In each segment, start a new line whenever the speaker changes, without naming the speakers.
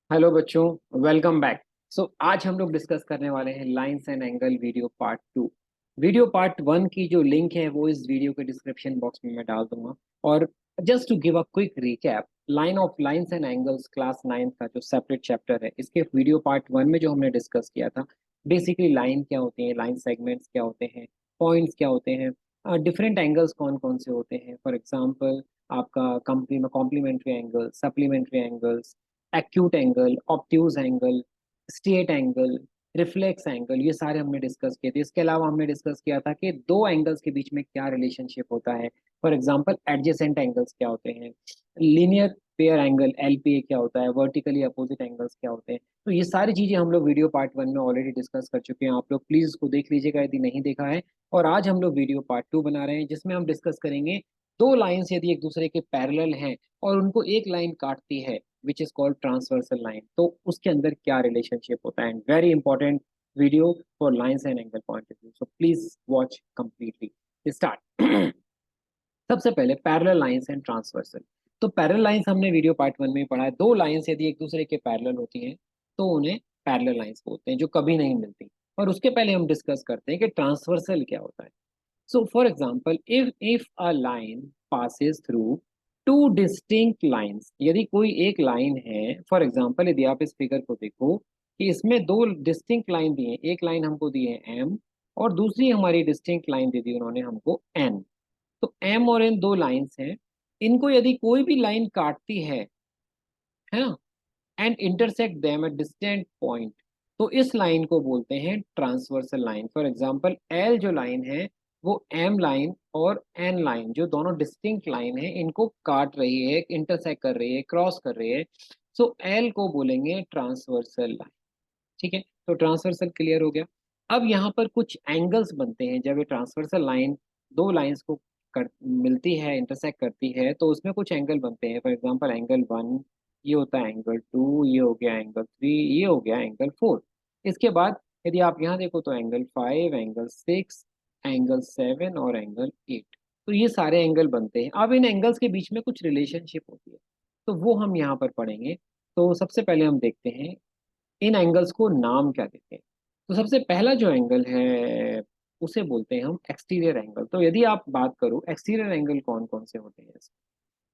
Hello बच्चों, welcome back. आज हम लोग डिस्कस करने वाले हैं lines and angle video part two. Video part one की जो लिंक है वो इस वीडियो के डिस्क्रिप्शन बॉक्स में मैं डाल दूंगा। और just to give a quick recap, line of lines and angles class ninth का जो सेपरेट चैप्टर है, इसके वीडियो पार्ट वन में जो हमने डिस्कस किया था, बेसिकली लाइन क्या होती है, लाइन सेगमेंट्स क्या होते हैं, पॉइंट्स क्या होते हैं, डिफरेंट एंगल्स कौन कौन से होते हैं। फॉर एग्जाम्पल आपका complementary angle, supplementary angles, acute angle, obtuse angle, straight angle, reflex angle, ये सारे हमने डिस्कस किए थे। इसके अलावा हमने डिस्कस किया था कि दो एंगल्स के बीच में क्या रिलेशनशिप होता है। फॉर एग्जांपल एडजेसेंट एंगल्स क्या होते हैं, लीनियर पेयर एंगल एलपीए क्या होता है, वर्टिकली अपोजिट एंगल्स क्या होते हैं। तो ये सारी चीजें हम लोग वीडियो पार्ट वन में ऑलरेडी डिस्कस कर चुके हैं। आप लोग प्लीज इसको देख लीजिएगा यदि नहीं देखा है। और आज हम लोग वीडियो पार्ट टू बना रहे हैं जिसमें हम डिस्कस करेंगे दो लाइंस यदि एक दूसरे के पैरेलल हैं और उनको एक लाइन काटती है which is called transversal line, तो उसके अंदर क्या रिलेशनशिप होता है। And very important video for lines and angle point of view, so please watch completely. Start. सबसे पहले पैरेलल लाइंस एंड ट्रांसवर्सल। तो पैरेलल लाइंस हमने वीडियो पार्ट वन में पढ़ा है। दो लाइंस यदि एक दूसरे के पैरेलल होती हैं तो उन्हें पैरेलल लाइंस बोलते हैं, जो कभी नहीं मिलती। और उसके पहले हम डिस्कस करते हैं कि ट्रांसवर्सल क्या होता है। So, for example, if a line passes through two distinct lines, यदि कोई एक लाइन है, फॉर एग्जाम्पल यदि आप इस फिगर को देखो कि इसमें दो डिस्टिंक्ट लाइन दी है, एक लाइन हमको दी है एम और दूसरी हमारी डिस्टिंक्ट लाइन दे दी उन्होंने हमको एन। तो एम और एन दो लाइंस हैं, इनको यदि कोई भी लाइन काटती है ना, and intersect them at distant point, तो इस लाइन को बोलते हैं transversal line. For example L जो लाइन है वो एम लाइन और एन लाइन जो दोनों डिस्टिंक्ट लाइन है इनको काट रही है, इंटरसेक्ट कर रही है, क्रॉस कर रही है। सो एल को बोलेंगे ट्रांसवर्सल लाइन। ठीक है, तो ट्रांसवर्सल क्लियर हो गया। अब यहाँ पर कुछ एंगल्स बनते हैं जब ये ट्रांसवर्सल लाइन दो लाइंस को मिलती है, इंटरसेक्ट करती है, तो उसमें कुछ एंगल बनते हैं। फॉर एग्जांपल एंगल वन, ये होता है एंगल टू, ये हो गया एंगल थ्री, ये हो गया एंगल फोर। इसके बाद यदि आप यहाँ देखो तो angle five, angle six, angle seven और एंगल एट। तो ये सारे एंगल बनते हैं। अब इन एंगल्स के बीच में कुछ रिलेशनशिप होती है, तो वो हम यहाँ पर पढ़ेंगे। तो सबसे पहले हम देखते हैं इन एंगल्स को नाम क्या देते हैं। तो सबसे पहला जो एंगल है उसे बोलते हैं हम एक्सटीरियर एंगल। तो यदि आप बात करो एक्सटीरियर एंगल कौन कौन से होते हैं,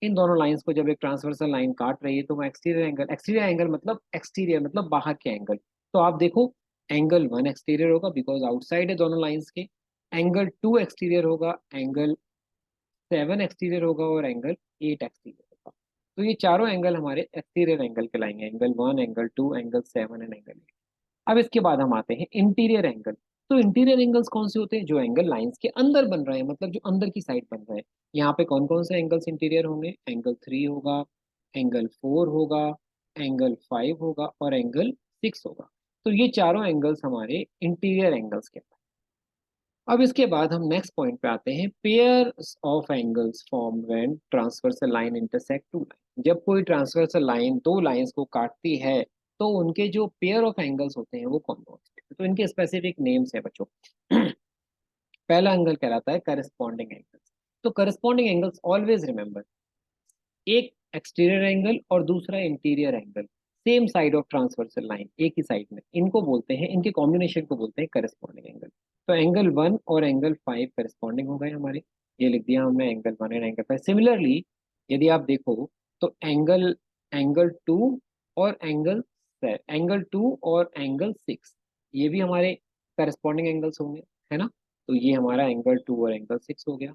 इन दोनों लाइंस को जब एक ट्रांसवर्सल लाइन काट रही है तो वो एक्सटीरियर एंगल मतलब एक्सटीरियर मतलब बाहर के एंगल। तो आप देखो एंगल वन एक्सटीरियर होगा बिकॉज आउटसाइड है दोनों लाइंस के, एंगल टू एक्सटीरियर होगा, एंगल सेवन एक्सटीरियर होगा और एंगल एट एक्सटीरियर होगा। तो ये चारों एंगल हमारे एक्सटीरियर एंगल कहलाएंगे, angle one, angle two, angle seven and angle eight. अब इसके बाद हम आते हैं इंटीरियर एंगल। तो इंटीरियर एंगल्स कौन से होते हैं, जो एंगल लाइंस के अंदर बन रहे हैं, मतलब जो अंदर की साइड बन रहे हैं। यहाँ पे कौन कौन से एंगल्स इंटीरियर होंगे, एंगल थ्री होगा, एंगल फोर होगा, एंगल फाइव होगा और एंगल सिक्स होगा। तो ये चारों एंगल्स हमारे इंटीरियर एंगल्स के। अब इसके बाद हम नेक्स्ट पॉइंट पे आते हैं, pairs of angles form when transversal line intersect two line. जब कोई ट्रांसवर्सल लाइन दो लाइंस को काटती है तो उनके जो पेयर ऑफ एंगल्स होते हैं वो कौन कौन से हैं? तो इनके स्पेसिफिक नेम्स है बच्चों। पहला एंगल कहलाता है करस्पॉन्डिंग एंगल्स। तो करस्पॉन्डिंग एंगल्स ऑलवेज रिमेंबर, एक एक्सटीरियर एंगल और दूसरा interior angle, same side of transversal line, एक ही साइड में, इनको बोलते हैं, इनके कॉम्बिनेशन को बोलते हैं करस्पॉन्डिंग एंगल। तो एंगल वन और एंगल फाइव करस्पॉन्डिंग हो गए हमारे, ये लिख दिया हमने angle one and angle five. Similarly यदि आप देखो तो एंगल एंगल टू और एंगल टू और एंगल सिक्स, ये भी हमारे करस्पॉन्डिंग एंगल्स होंगे, है ना। तो ये हमारा एंगल टू और एंगल सिक्स हो गया।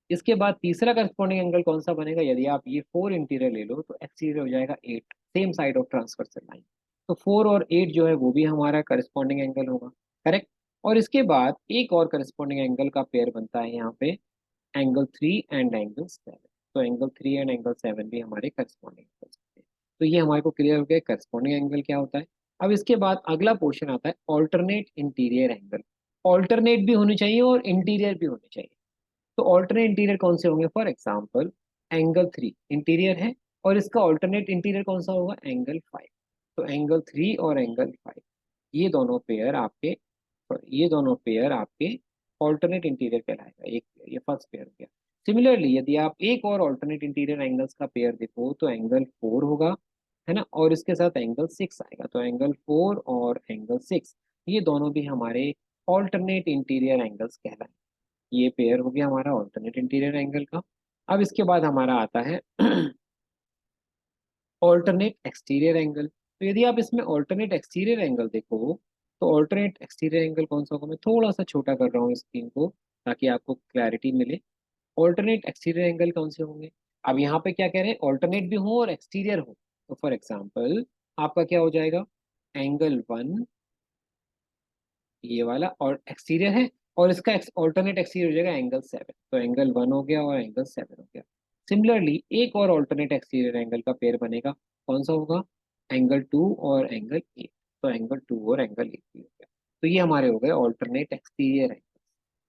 इसके बाद तीसरा करस्पॉन्डिंग एंगल कौन सा बनेगा, यदि आप ये फोर इंटीरियर ले लो तो एक्सटीरियर हो जाएगा eight, same side of transversal line. तो फोर और एट जो है वो भी हमारा करस्पॉन्डिंग एंगल होगा, करेक्ट। और इसके बाद एक और करस्पॉन्डिंग एंगल का पेयर बनता है यहाँ पे, angle three and angle seven. तो angle three and angle seven भी हमारे करस्पॉन्डिंग एंगल्स होते हैं। तो ये हमारे को क्लियर हो गया करस्पॉन्डिंग एंगल क्या होता है। अब इसके बाद अगला पोर्शन आता है ऑल्टरनेट इंटीरियर एंगल। ऑल्टरनेट भी होनी चाहिए और इंटीरियर भी होनी चाहिए। तो ऑल्टरनेट इंटीरियर कौन से होंगे, for example angle three interior है और इसका ऑल्टरनेट इंटीरियर कौन सा होगा, एंगल फाइव। तो एंगल थ्री और एंगल फाइव, ये दोनों पेयर आपके ये दोनों पेयर आपके ऑल्टरनेट इंटीरियर कहलाएगा। एक पेयर, ये फर्स्ट पेयर हो गया। सिमिलरली यदि आप एक और ऑल्टरनेट इंटीरियर एंगल्स का पेयर देखो तो एंगल फोर होगा है ना, और इसके साथ एंगल 6 आएगा, तो एंगल 4 और एंगल 6 ये दोनों भी हमारे ऑल्टरनेट इंटीरियर एंगल्स कहलाए। ये पेयर हो गया हमारा ऑल्टरनेट इंटीरियर एंगल का। अब इसके बाद हमारा आता है ऑल्टरनेट एक्सटीरियर एंगल। तो यदि आप इसमें ऑल्टरनेट एक्सटीरियर एंगल देखो, तो ऑल्टरनेट एक्सटीरियर एंगल कौन सा होगा, मैं थोड़ा सा छोटा कर रहा हूँ स्क्रीन को ताकि आपको क्लैरिटी मिले। ऑल्टरनेट एक्सटीरियर एंगल कौन से होंगे, अब यहाँ पे क्या कह रहे हैं, ऑल्टरनेट भी हो और एक्सटीरियर हो। तो फॉर एग्जाम्पल आपका क्या हो जाएगा, एंगल 1 ये वाला और एक्सटीरियर है, और इसका ऑल्टरनेट एक्सटीरियर हो जाएगा एंगल 7। तो एंगल 1 हो गया और एंगल 7 हो गया। सिमिलरली एक और ऑल्टरनेट एक्सटीरियर एंगल का पेयर बनेगा, कौन सा होगा, एंगल 2 और एंगल 8। तो एंगल 2 और एंगल 8 भी हो गया। तो ये हमारे हो गए ऑल्टरनेट एक्सटीरियर एंगल।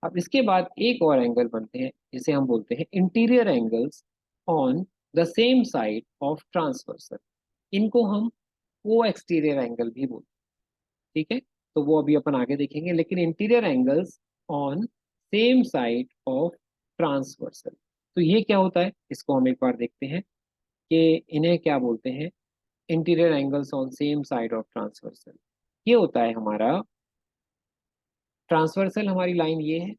अब इसके बाद एक और एंगल बनते हैं जिसे हम बोलते हैं interior angles on the same side of transversal. इनको हम को एक्सटीरियर एंगल भी बोलते हैं, ठीक है। तो वो अभी अपन आगे देखेंगे, लेकिन interior angles on same side of transversal, तो ये क्या होता है, इसको हम एक बार देखते हैं कि इन्हें क्या बोलते हैं। Interior angles on same side of transversal, ये होता है हमारा ट्रांसवर्सल, हमारी लाइन ये है,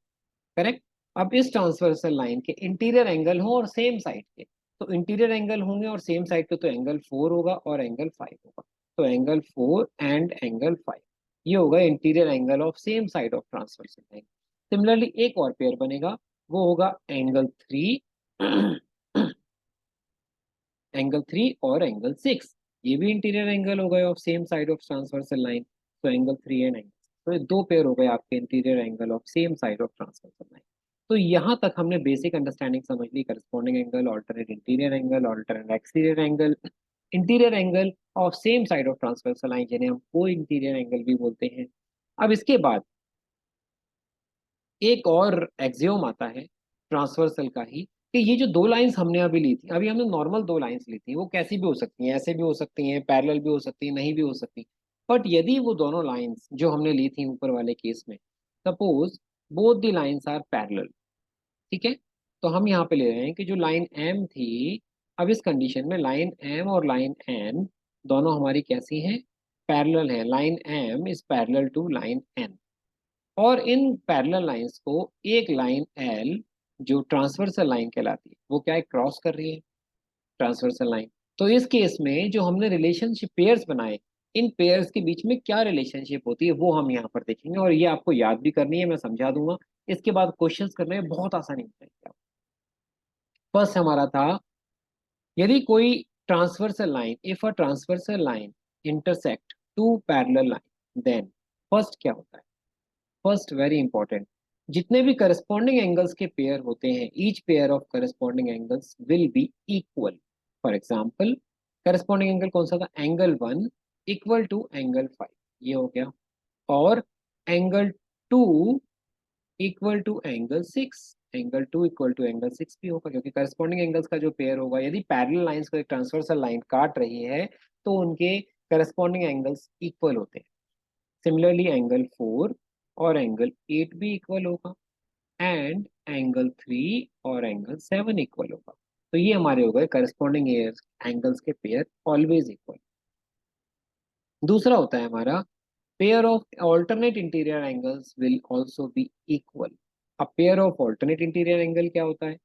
करेक्ट। अब इस ट्रांसवर्सल लाइन के इंटीरियर एंगल हो और सेम साइड के, तो इंटीरियर एंगल होंगे और सेम साइड के, तो एंगल 4 होगा और एंगल 5 होगा। तो एंगल 4 एंड एंगल 5 ये होगा interior angle of same side of transversal line. Similarly एक और पेयर बनेगा, वो होगा एंगल 3 एंगल 3 और एंगल 6, ये भी इंटीरियर एंगल हो गए of same side of transversal line. तो एंगल 3 एंड एंगल, तो ये दो पेयर हो गए आपके interior angle of same side of transversal line. तो यहाँ तक हमने बेसिक अंडरस्टैंडिंग समझ ली, corresponding angle, alternate interior angle, alternate exterior angle, interior angle of same side of transversal line जिन्हें हम को इंटीरियर एंगल भी बोलते हैं। अब इसके बाद एक और एक्सियोम आता है ट्रांसवर्सल का ही, कि ये जो दो लाइंस हमने अभी ली थी, अभी हमने नॉर्मल दो लाइंस ली थी, वो कैसी भी हो सकती हैं, ऐसे भी हो सकती हैं, पैरेलल भी हो सकती हैं, नहीं भी हो सकती। बट यदि वो दोनों लाइंस जो हमने ली थी ऊपर वाले केस में, suppose both the lines are parallel, ठीक है, तो हम यहाँ पे ले रहे हैं कि जो लाइन एम थी, अब इस कंडीशन में लाइन एम और लाइन एन दोनों हमारी कैसी हैं, पैरेलल हैं। Line M is parallel to line N, और इन पैरेलल लाइंस को एक लाइन एल जो ट्रांसवर्सल लाइन कहलाती है, वो क्या है, क्रॉस कर रही है ट्रांसवर्सल लाइन। तो इस केस में जो हमने रिलेशनशिप पेयर्स बनाए, इन पेयर्स के बीच में क्या रिलेशनशिप होती है वो हम यहाँ पर देखेंगे, और ये आपको याद भी करनी है, मैं समझा दूंगा। इसके बाद क्वेश्चंस करने में बहुत आसानी हो जाएगी। फर्स्ट हमारा था, यदि कोई transversal line, if a transversal line intersect two parallel line, then first क्या होता है, फर्स्ट वेरी इंपॉर्टेंट, जितने भी करस्पॉन्डिंग एंगल्स के पेयर होते हैं, each pair of corresponding angles will be equal. For example corresponding angle कौन सा था, एंगल 1 इक्वल टू एंगल 5, ये हो गया, और angle 2 equal to angle 6, angle 2 equal to angle 6 भी होगा, क्योंकि करस्पॉन्डिंग एंगल्स का जो पेयर होगा, यदि पैरेलल लाइंस को एक ट्रांसवर्सल लाइन काट रही है तो उनके करस्पॉन्डिंग एंगल्स इक्वल होते हैं। सिमिलरली एंगल 4 और एंगल 8 भी इक्वल होगा, एंड एंगल 3 और एंगल 7 इक्वल होगा। तो ये हमारे हो गए करस्पॉन्डिंग एंगल्स के पेयर ऑलवेज इक्वल। दूसरा होता है हमारा, pair of alternate interior angles will also be equal. अब pair of alternate interior angle क्या होता है,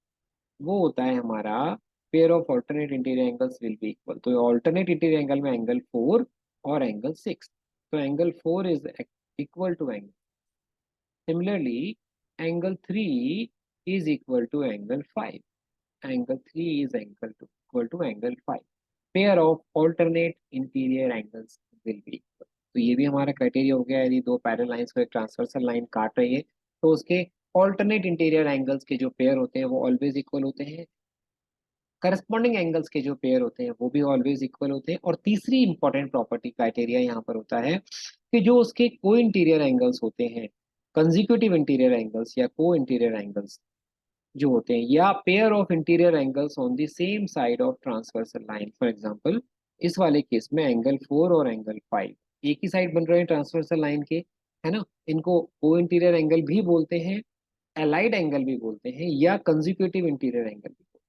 वो होता है हमारा, pair of alternate interior angles will be equal. तो ऑल्टरनेट इंटीरियर एंगल में एंगल 4 और एंगल 6, तो angle 4 is equal to angle, similarly angle 3 is equal to angle 5, angle 3 is equal to angle 5, pair of alternate interior angles will be equal। तो ये भी हमारा criteria हो गया, यदि दो पैरेलल लाइंस को एक ट्रांसवर्सल लाइन काट रही है तो उसके ऑल्टरनेट इंटीरियर एंगल्स के जो पेयर होते हैं वो ऑलवेज इक्वल होते हैं, करस्पॉन्डिंग एंगल्स के जो पेयर होते हैं वो भी ऑलवेज इक्वल होते हैं। और तीसरी इंपॉर्टेंट प्रॉपर्टी क्राइटेरिया यहाँ पर होता है कि जो उसके को इंटीरियर एंगल्स होते हैं, कंजिक्यूटिव इंटीरियर एंगल्स या को इंटीरियर एंगल्स जो होते हैं, या pair of interior angles on the same side of transversal line. For example इस वाले केस में एंगल 4 और एंगल 5 एक ही साइड बन रहे हैं ट्रांसवर्सल लाइन के, है ना, इनको को इंटीरियर एंगल भी बोलते हैं, एलाइड एंगल भी बोलते हैं, या कंजिक्यूटिव इंटीरियर एंगल भी बोलते हैं।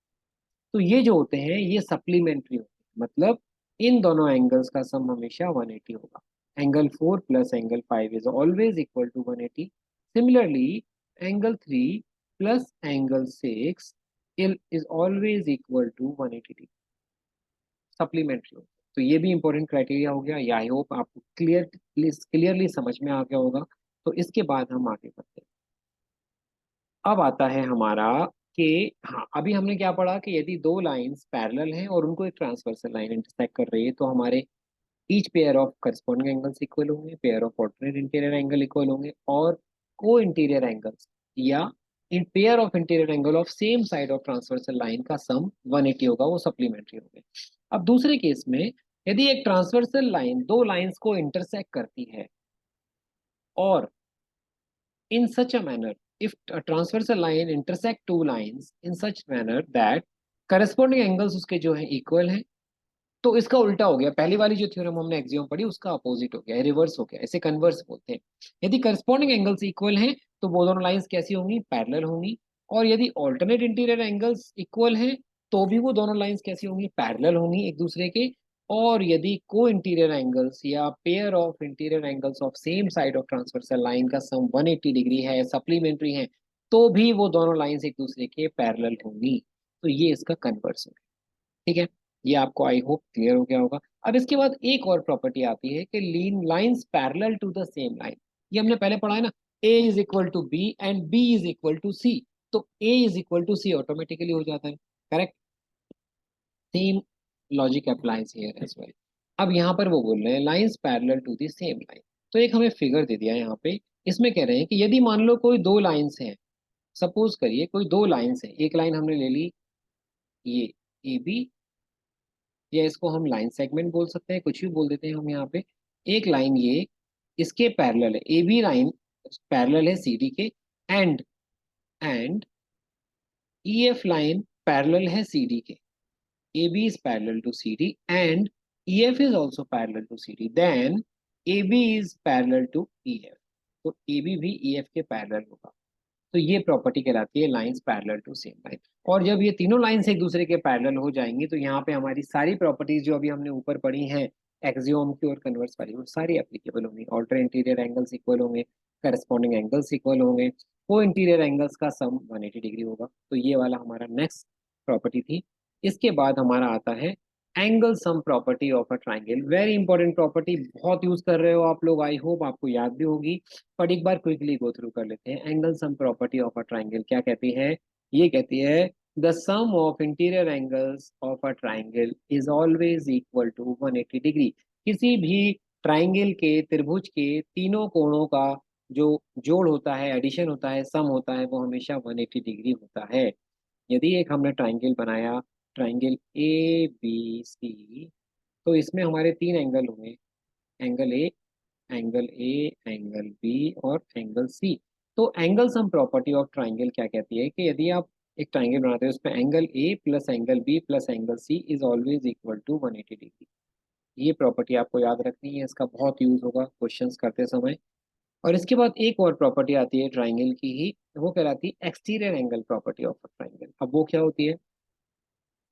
तो ये जो होते हैं ये सप्लीमेंट्री होते हैं, मतलब इन दोनों एंगल्स का सम हमेशा 180 होगा। Angle 4 plus angle 5 is always equal to 180। Similarly angle 3 plus angle 6 is always equal to 180 degree, supplementary होता है। तो ये भी इंपॉर्टेंट क्राइटेरिया हो गया। या आई होप आपको क्लियरली समझ में आ गया होगा। तो इसके बाद हम आगे बढ़ते हैं। अब आता है हमारा कि हाँ, अभी हमने क्या पढ़ा कि यदि दो लाइंस पैरेलल हैं और उनको एक ट्रांसवर्सल लाइन इंटरसेक्ट कर रही है तो हमारे each pair of corresponding angles equal होंगे, pair of alternate interior angle equal होंगे, और को इंटीरियर एंगल्स या in pair of interior angle of same side of transversal line का सम 180 होगा, वो सप्लीमेंट्री होंगे। अब दूसरे केस में यदि एक ट्रांसवर्सल लाइन दो लाइंस को इंटरसेक्ट करती है और in such a manner, if a transversal line intersect two lines in such manner that corresponding angles उसके जो है इक्वल हैं, तो इसका उल्टा हो गया। पहली वाली जो थ्योरम हमने एक्सियोम पढ़ी उसका अपोजिट हो गया, रिवर्स हो गया, इसे कन्वर्स बोलते हैं। यदि करस्पॉन्डिंग एंगल्स इक्वल हैं तो वो दोनों लाइंस कैसी होंगी, पैरेलल होंगी। और यदि ऑल्टरनेट इंटीरियर एंगल्स इक्वल हैं तो भी वो दोनों लाइंस कैसी होंगी, पैरेलल होंगी एक दूसरे के। और यदि को इंटीरियर एंगल्स या pair of interior angles of same side of transversal line का सम 180 डिग्री है, सप्लीमेंट्री है, तो भी वो दोनों लाइंस एक दूसरे के पैरेलल होंगी। तो ये इसका कन्वर्स है। ठीक है, ये आपको आई होप क्लियर हो गया होगा। अब इसके बाद एक और प्रॉपर्टी आती है कि लीन lines parallel to the same line. ये हमने पहले पढ़ा है ना, A is equal to B and B is equal to C. तो A is equal to C automatically हो जाता है, correct. Same logic applies here as well. अब यहाँ पर वो बोल रहे हैं lines parallel to the same line. तो एक हमें फिगर दे दिया है यहाँ पे। इसमें कह रहे हैं कि यदि मान लो कोई दो लाइंस हैं, सपोज करिए कोई दो लाइंस हैं, एक लाइन हमने ले ली ये ए बी, या इसको हम लाइन सेगमेंट बोल सकते हैं, कुछ भी बोल देते हैं हम यहाँ पे। एक लाइन ये इसके पैरेलल है, ए बी लाइन पैरेलल है सी डी के, and and E F line parallel है सी डी के। A B is parallel to C D and E F is also parallel to C D, then A B is parallel to E F. तो A B भी E F के parallel होगा। तो ये property कहलाती है lines parallel to same line. और जब ये तीनों लाइंस एक दूसरे के पैरेलल हो जाएंगी तो यहाँ पे हमारी सारी प्रॉपर्टीज जो अभी हमने ऊपर पढ़ी हैं एक्सियोम की और कन्वर्स वाली, वो सारी एप्लीकेबल होंगी। ऑल्टर इंटीरियर एंगल्स इक्वल होंगे, करस्पॉन्डिंग एंगल्स इक्वल होंगे, को इंटीरियर एंगल्स का सम 180 डिग्री होगा। तो ये वाला हमारा नेक्स्ट प्रॉपर्टी थी। इसके बाद हमारा आता है angle sum property of a triangle. Very important property, बहुत यूज कर रहे हो आप लोग, आई होप आपको याद भी होगी। पर एक बार क्विकली गो थ्रू कर लेते हैं। Angle sum property of a triangle क्या कहती है, ये कहती है the sum of interior angles of a triangle is always equal to 180 degree. किसी भी ट्राइंगल के, त्रिभुज के तीनों कोणों का जो जोड़ होता है, एडिशन होता है, सम होता है, वो हमेशा 180 डिग्री होता है। यदि एक हमने ट्राइंगल बनाया, ट्राइंगल ए बी सी, तो इसमें हमारे तीन एंगल होंगे, एंगल ए, एंगल बी और एंगल सी। तो angle sum property of triangle क्या कहती है कि यदि आप एक ट्राइंगल बनाते हो उसमें angle A plus angle B plus angle C is always equal to 180 degree. ये प्रॉपर्टी आपको याद रखनी है, इसका बहुत यूज होगा क्वेश्चंस करते समय। और इसके बाद एक और प्रॉपर्टी आती है ट्राइंगल की ही, वो कहलाती है exterior angle property of a triangle. अब वो क्या होती है,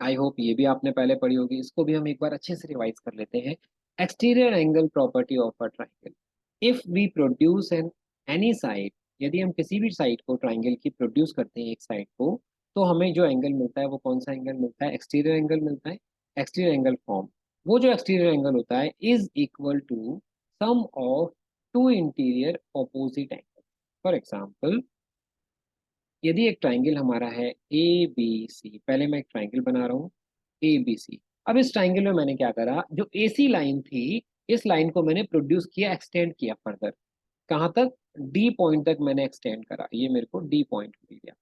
आई होप ये भी आपने पहले पढ़ी होगी, इसको भी हम एक बार अच्छे से रिवाइज कर लेते हैं। Exterior angle property of a triangle, if we produce an any side, यदि हम किसी भी साइड को ट्राइंगल की प्रोड्यूस करते हैं एक साइड को, तो हमें जो एंगल मिलता है वो कौन सा एंगल मिलता है, एक्सटीरियर एंगल मिलता है। एक्सटीरियर एंगल फॉर्म, वो जो एक्सटीरियर एंगल होता है is equal to sum of two interior opposite angle. For example, यदि एक ट्राइंगल हमारा है ए बी सी, पहले मैं एक ट्राइंगल बना रहा हूँ ए बी सी। अब इस ट्राइंगल में मैंने क्या करा, जो ए सी लाइन थी इस लाइन को मैंने प्रोड्यूस किया, एक्सटेंड किया फर्दर। कहाँ तक, डी पॉइंट तक मैंने एक्सटेंड करा, ये मेरे को डी पॉइंट मिल गया।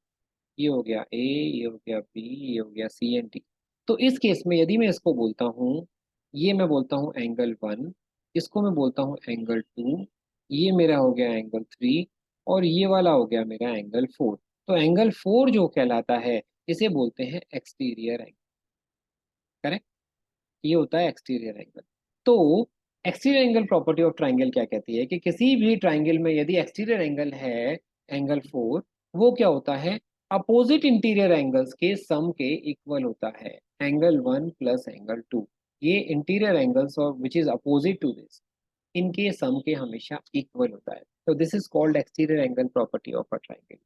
ये हो गया ए, ये हो गया बी, ये हो गया सी एंड डी। तो इस केस में यदि मैं इसको बोलता हूँ, ये मैं बोलता हूँ एंगल वन, इसको मैं बोलता हूँ एंगल टू, ये मेरा हो गया एंगल थ्री, और ये वाला हो गया मेरा एंगल फोर। तो एंगल फोर जो कहलाता है इसे बोलते हैं एक्सटीरियर एंगल, करेक्ट। ये होता है एक्सटीरियर एंगल। तो exterior angle property of triangle क्या कहती है कि किसी भी ट्राइंगल में यदि एक्सटीरियर एंगल है एंगल फोर, वो क्या होता है, अपोजिट इंटीरियर एंगल्स के सम के इक्वल होता है, angle one plus angle two. ये इंटीरियर एंगल्स और which is opposite to this, इनके सम के हमेशा इक्वल होता है। तो this is called exterior angle property of a triangle.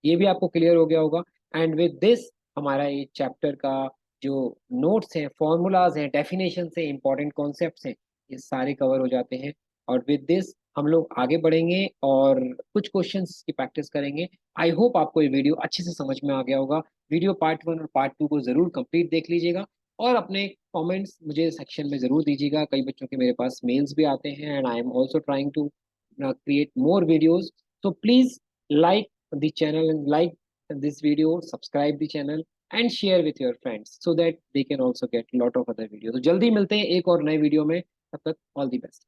ये भी आपको क्लियर हो गया होगा। एंड विद दिस हमारा ये चैप्टर का जो नोट्स हैं, फॉर्मूलाज हैं, डेफिनेशन से इंपॉर्टेंट कॉन्सेप्ट्स हैं, ये सारे कवर हो जाते हैं। और विद दिस हम लोग आगे बढ़ेंगे और कुछ क्वेश्चंस की प्रैक्टिस करेंगे। आई होप आपको ये वीडियो अच्छे से समझ में आ गया होगा। वीडियो पार्ट 1 और पार्ट 2 को जरूर कंप्लीट देख लीजिएगा और अपने कमेंट्स मुझे सेक्शन में जरूर दीजिएगा। कई बच्चों के मेरे पास मेल्स भी आते हैं and I am also trying to create more videos. So please like the channel and like this video, subscribe the channel and share with your friends so that they can also get lot of other videos. तो जल्दी मिलते हैं एक और नए video में, तब तक all the best.